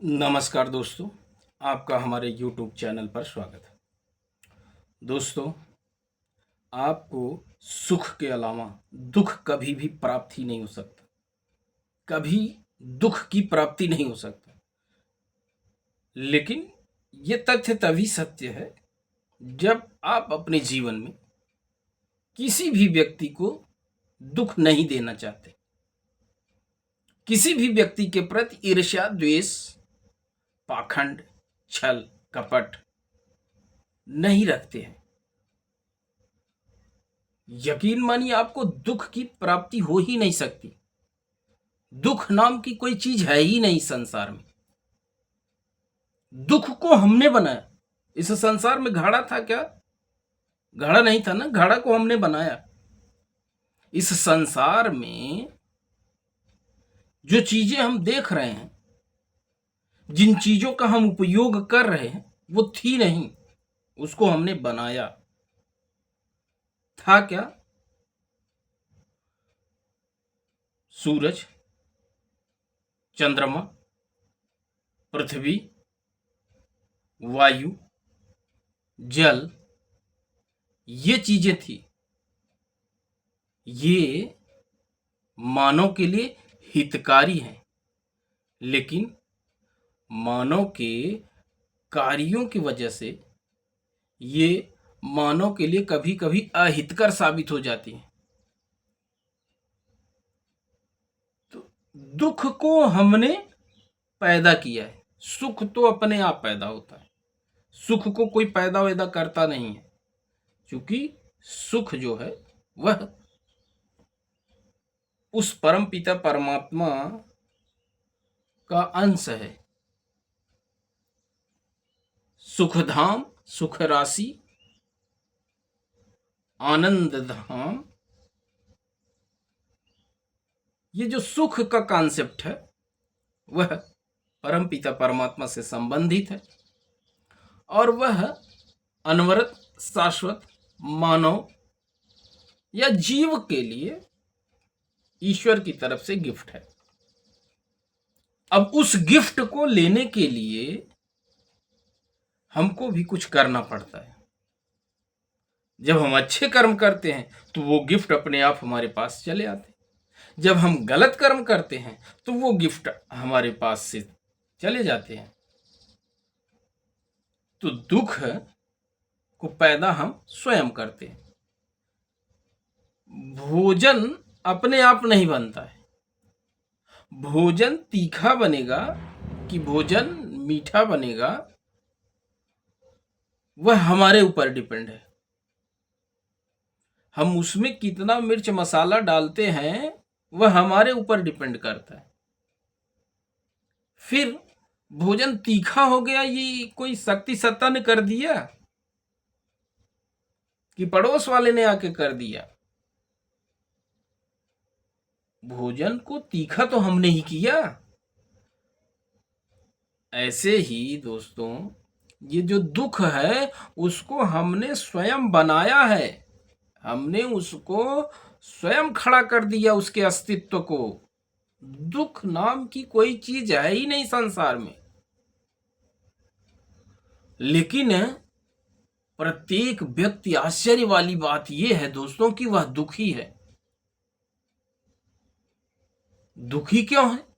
नमस्कार दोस्तों, आपका हमारे YouTube चैनल पर स्वागत है। दोस्तों, आपको सुख के अलावा दुख कभी भी प्राप्त ही नहीं हो सकता। कभी दुख की प्राप्ति नहीं हो सकता। लेकिन ये तथ्य तभी सत्य है जब आप अपने जीवन में किसी भी व्यक्ति को दुख नहीं देना चाहते, किसी भी व्यक्ति के प्रति ईर्ष्या, द्वेष, पाखंड, छल, कपट नहीं रखते हैं। यकीन मानिए, आपको दुख की प्राप्ति हो ही नहीं सकती। दुख नाम की कोई चीज है ही नहीं संसार में। दुख को हमने बनाया। इस संसार में घड़ा था क्या? घड़ा नहीं था ना, घड़ा को हमने बनाया। इस संसार में जो चीजें हम देख रहे हैं, जिन चीजों का हम उपयोग कर रहे हैं, वो थी नहीं, उसको हमने बनाया। था क्या? सूरज, चंद्रमा, पृथ्वी, वायु, जल, ये चीजें थी। ये मानव के लिए हितकारी हैं, लेकिन मानव के कार्यों की वजह से ये मानव के लिए कभी कभी अहितकर साबित हो जाती हैं। तो दुख को हमने पैदा किया है। सुख तो अपने आप पैदा होता है। सुख को कोई पैदा वैदा करता नहीं है, क्योंकि सुख जो है वह उस परम पिता परमात्मा का अंश है। सुखधाम, सुख राशि, आनंद धाम, ये जो सुख का कॉन्सेप्ट है वह परम पिता परमात्मा से संबंधित है, और वह अनवरत, शाश्वत, मानव या जीव के लिए ईश्वर की तरफ से गिफ्ट है। अब उस गिफ्ट को लेने के लिए हमको भी कुछ करना पड़ता है। जब हम अच्छे कर्म करते हैं तो वो गिफ्ट अपने आप हमारे पास चले आते हैं। जब हम गलत कर्म करते हैं तो वो गिफ्ट हमारे पास से चले जाते हैं। तो दुख को पैदा हम स्वयं करते हैं। भोजन अपने आप नहीं बनता है। भोजन तीखा बनेगा कि भोजन मीठा बनेगा, वह हमारे ऊपर डिपेंड है। हम उसमें कितना मिर्च मसाला डालते हैं वह हमारे ऊपर डिपेंड करता है। फिर भोजन तीखा हो गया, ये कोई शक्ति सत्ता ने कर दिया कि पड़ोस वाले ने आके कर दिया? भोजन को तीखा तो हमने ही किया। ऐसे ही दोस्तों, ये जो दुख है उसको हमने स्वयं बनाया है। हमने उसको स्वयं खड़ा कर दिया, उसके अस्तित्व को। दुख नाम की कोई चीज है ही नहीं संसार में। लेकिन प्रत्येक व्यक्ति, आश्चर्य वाली बात यह है दोस्तों कि वह दुखी है। दुखी क्यों है?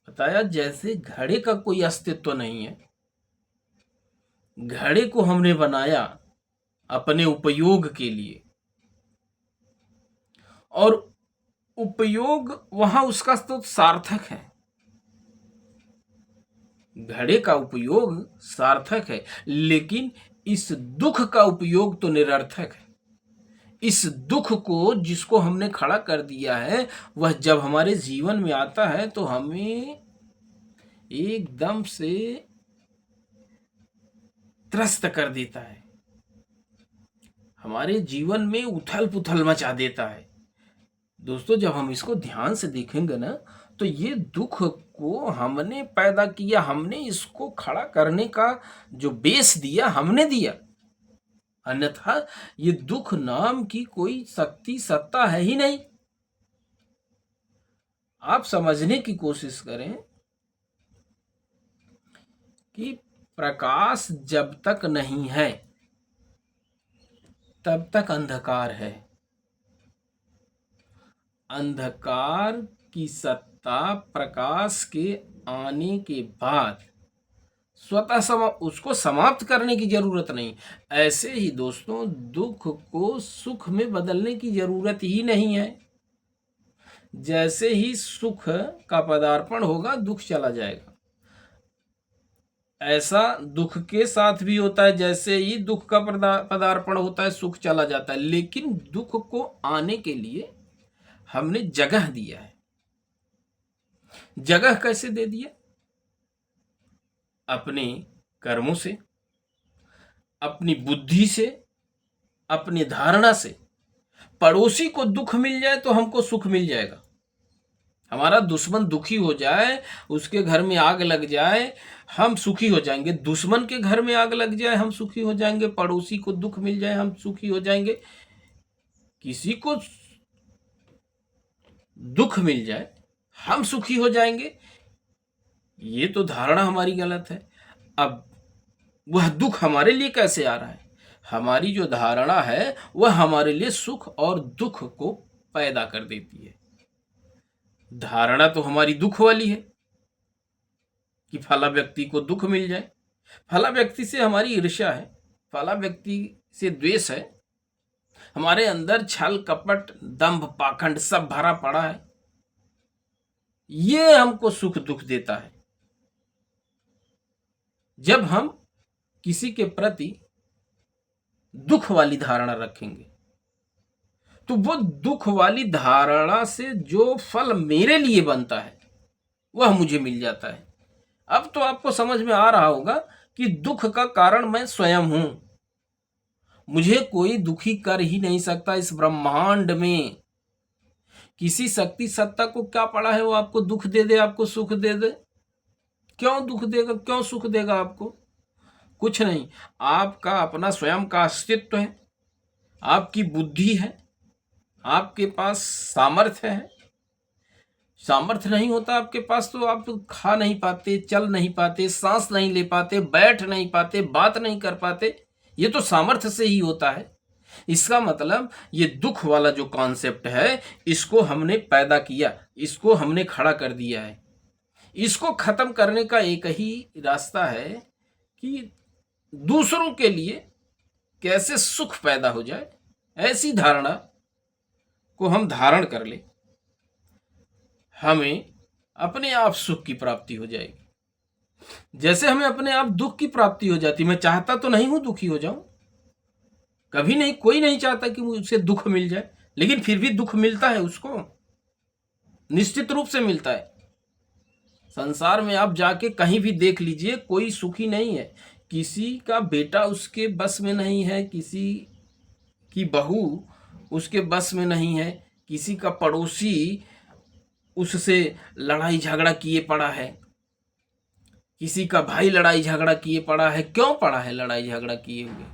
बताया, जैसे घड़े का कोई अस्तित्व नहीं है। घड़े को हमने बनाया अपने उपयोग के लिए, और उपयोग वहां उसका तो सार्थक है। घड़े का उपयोग सार्थक है, लेकिन इस दुख का उपयोग तो निरर्थक है। इस दुख को जिसको हमने खड़ा कर दिया है, वह जब हमारे जीवन में आता है तो हमें एकदम से त्रस्त कर देता है। हमारे जीवन में उथल पुथल मचा देता है। दोस्तों, जब हम इसको ध्यान से देखेंगे ना, तो ये दुख को हमने पैदा किया। हमने इसको खड़ा करने का जो बेस दिया, हमने दिया। अन्यथा ये दुख नाम की कोई शक्ति सत्ता है ही नहीं। आप समझने की कोशिश करें कि प्रकाश जब तक नहीं है तब तक अंधकार है। अंधकार की सत्ता प्रकाश के आने के बाद स्वतः उसको समाप्त करने की जरूरत नहीं। ऐसे ही दोस्तों, दुख को सुख में बदलने की जरूरत ही नहीं है। जैसे ही सुख का पदार्पण होगा दुख चला जाएगा। ऐसा दुख के साथ भी होता है, जैसे ही दुख का पदार्पण होता है सुख चला जाता है। लेकिन दुख को आने के लिए हमने जगह दिया है। जगह कैसे दे दिया? अपने कर्मों से, अपनी बुद्धि से, अपनी धारणा से। पड़ोसी को दुख मिल जाए तो हमको सुख मिल जाएगा। हमारा दुश्मन दुखी हो जाए, उसके घर में आग लग जाए, हम सुखी हो जाएंगे। दुश्मन के घर में आग लग जाए हम सुखी हो जाएंगे। पड़ोसी को दुख मिल जाए हम सुखी हो जाएंगे। किसी को दुख मिल जाए हम सुखी हो जाएंगे, ये तो धारणा हमारी गलत है। अब वह दुख हमारे लिए कैसे आ रहा है? हमारी जो धारणा है वह हमारे लिए सुख और दुख को पैदा कर देती है। धारणा तो हमारी दुख वाली है कि फला व्यक्ति को दुख मिल जाए, फला व्यक्ति से हमारी ईर्ष्या है, फला व्यक्ति से द्वेष है, हमारे अंदर छल कपट दंभ पाखंड सब भरा पड़ा है। ये हमको सुख दुख देता है। जब हम किसी के प्रति दुख वाली धारणा रखेंगे तो वो दुख वाली धारणा से जो फल मेरे लिए बनता है वह मुझे मिल जाता है। अब तो आपको समझ में आ रहा होगा कि दुख का कारण मैं स्वयं हूं। मुझे कोई दुखी कर ही नहीं सकता इस ब्रह्मांड में। किसी शक्ति सत्ता को क्या पड़ा है वो आपको दुख दे दे, आपको सुख दे दे? क्यों दुख देगा, क्यों सुख देगा आपको? कुछ नहीं। आपका अपना स्वयं का अस्तित्व है, आपकी बुद्धि है, आपके पास सामर्थ्य है। सामर्थ्य नहीं होता आपके पास तो आप खा नहीं पाते, चल नहीं पाते, सांस नहीं ले पाते, बैठ नहीं पाते, बात नहीं कर पाते। ये तो सामर्थ्य से ही होता है। इसका मतलब ये दुख वाला जो कॉन्सेप्ट है इसको हमने पैदा किया, इसको हमने खड़ा कर दिया है। इसको खत्म करने का एक ही रास्ता है कि दूसरों के लिए कैसे सुख पैदा हो जाए, ऐसी धारणा को हम धारण कर ले, हमें अपने आप सुख की प्राप्ति हो जाएगी। जैसे हमें अपने आप दुख की प्राप्ति हो जाती। मैं चाहता तो नहीं हूं दुखी हो जाऊं, कभी नहीं, कोई नहीं चाहता कि मुझे दुख मिल जाए, लेकिन फिर भी दुख मिलता है उसको, निश्चित रूप से मिलता है। संसार में आप जाके कहीं भी देख लीजिए, कोई सुखी नहीं है। किसी का बेटा उसके बस में नहीं है, किसी की बहू उसके बस में नहीं है, किसी का पड़ोसी उससे लड़ाई झगड़ा किए पड़ा है, किसी का भाई लड़ाई झगड़ा किए पड़ा है। क्यों पड़ा है लड़ाई झगड़ा किए हुए?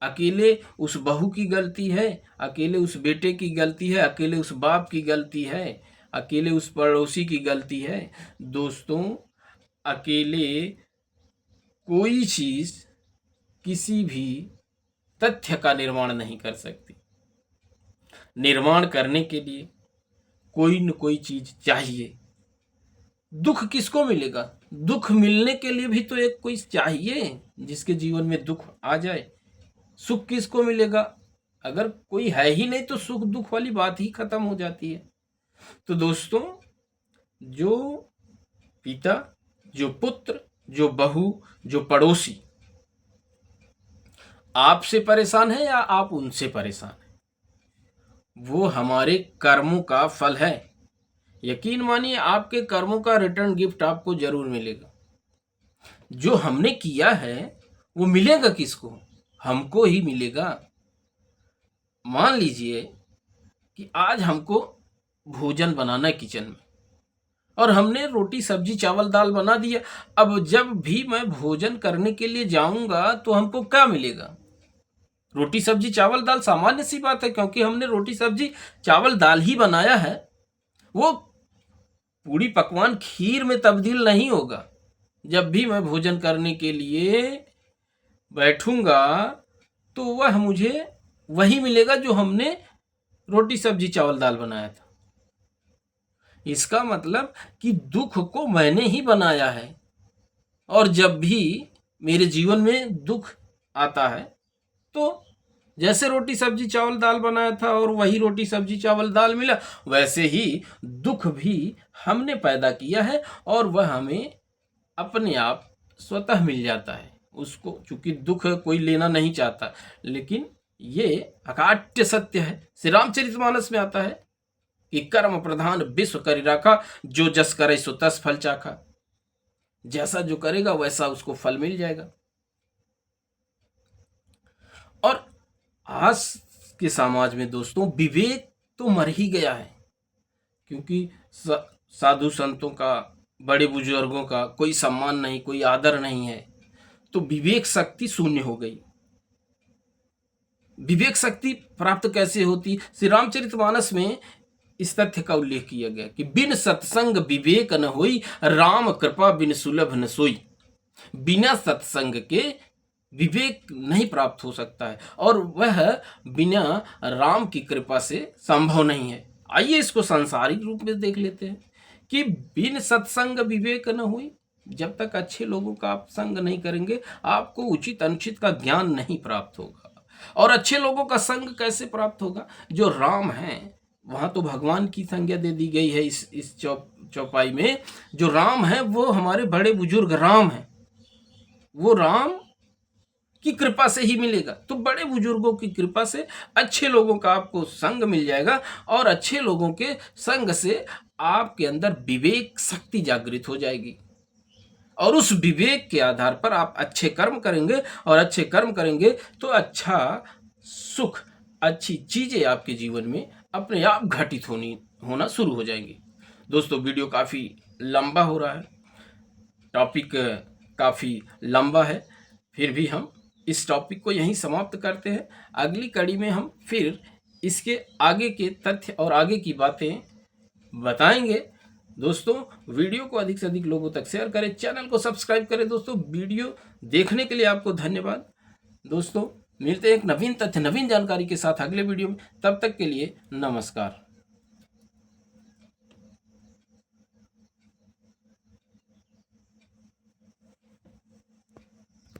अकेले उस बहू की गलती है, अकेले उस बेटे की गलती है, अकेले उस बाप की गलती है, अकेले उस पड़ोसी की गलती है? दोस्तों, अकेले कोई चीज किसी भी तथ्य का निर्माण नहीं कर सकती। निर्माण करने के लिए कोई न कोई चीज चाहिए। दुख किसको मिलेगा? दुख मिलने के लिए भी तो एक कोई चाहिए जिसके जीवन में दुख आ जाए। सुख किसको मिलेगा? अगर कोई है ही नहीं तो सुख दुख वाली बात ही खत्म हो जाती है। तो दोस्तों, जो पिता, जो पुत्र, जो बहू, जो पड़ोसी आपसे परेशान है या आप उनसे परेशान हैं, वो हमारे कर्मों का फल है। यकीन मानिए, आपके कर्मों का रिटर्न गिफ्ट आपको जरूर मिलेगा। जो हमने किया है वो मिलेगा किसको? हमको ही मिलेगा। मान लीजिए कि आज हमको भोजन बनाना है किचन में, और हमने रोटी सब्जी चावल दाल बना दिया। अब जब भी मैं भोजन करने के लिए जाऊंगा तो हमको क्या मिलेगा? रोटी सब्जी चावल दाल। सामान्य सी बात है, क्योंकि हमने रोटी सब्जी चावल दाल ही बनाया है। वो पूरी पकवान खीर में तब्दील नहीं होगा, जब भी मैं भोजन करने के लिए बैठूंगा तो वह मुझे वही मिलेगा जो हमने रोटी सब्जी चावल दाल बनाया था। इसका मतलब कि दुख को मैंने ही बनाया है, और जब भी मेरे जीवन में दुख आता है तो जैसे रोटी सब्जी चावल दाल बनाया था और वही रोटी सब्जी चावल दाल मिला, वैसे ही दुख भी हमने पैदा किया है और वह हमें अपने आप स्वतः मिल जाता है। उसको चूंकि दुख कोई लेना नहीं चाहता, लेकिन ये अकाट्य सत्य है। श्री रामचरितमानस में आता है कि कर्म प्रधान विश्व करि राखा, जो जस करे सो तस फल चाखा। जैसा जो करेगा वैसा उसको फल मिल जाएगा। और आज के समाज में दोस्तों विवेक तो मर ही गया है, क्योंकि साधु संतों का, बड़े बुजुर्गों का कोई सम्मान नहीं, कोई आदर नहीं है, तो विवेक शक्ति शून्य हो गई। विवेक शक्ति प्राप्त कैसे होती? श्री रामचरितमानस में इस तथ्य का उल्लेख किया गया कि बिन सत्संग विवेक न होई, राम कृपा बिन सुलभ न सोई। बिना सत्संग के विवेक नहीं प्राप्त हो सकता है, और वह बिना राम की कृपा से संभव नहीं है। आइए इसको सांसारिक रूप में देख लेते हैं कि बिन सत्संग विवेक न हुई। जब तक अच्छे लोगों का आप संग नहीं करेंगे, आपको उचित अनुचित का ज्ञान नहीं प्राप्त होगा। और अच्छे लोगों का संग कैसे प्राप्त होगा? जो राम है, वहां तो भगवान की संज्ञा दे दी गई है इस चौपाई में। जो राम है वो हमारे बड़े बुजुर्ग राम है, वो राम की कृपा से ही मिलेगा। तो बड़े बुजुर्गों की कृपा से अच्छे लोगों का आपको संग मिल जाएगा, और अच्छे लोगों के संग से आपके अंदर विवेक शक्ति जागृत हो जाएगी, और उस विवेक के आधार पर आप अच्छे कर्म करेंगे, और अच्छे कर्म करेंगे तो अच्छा सुख, अच्छी चीजें आपके जीवन में अपने आप घटित होना शुरू हो जाएंगी। दोस्तों वीडियो काफ़ी लंबा हो रहा है, टॉपिक काफ़ी लंबा है, फिर भी हम इस टॉपिक को यहीं समाप्त करते हैं। अगली कड़ी में हम फिर इसके आगे के तथ्य और आगे की बातें बताएंगे। दोस्तों वीडियो को अधिक से अधिक लोगों तक शेयर करें, चैनल को सब्सक्राइब करें। दोस्तों वीडियो देखने के लिए आपको धन्यवाद। दोस्तों मिलते हैं एक नवीन तथ्य, नवीन जानकारी के साथ अगले वीडियो में। तब तक के लिए नमस्कार।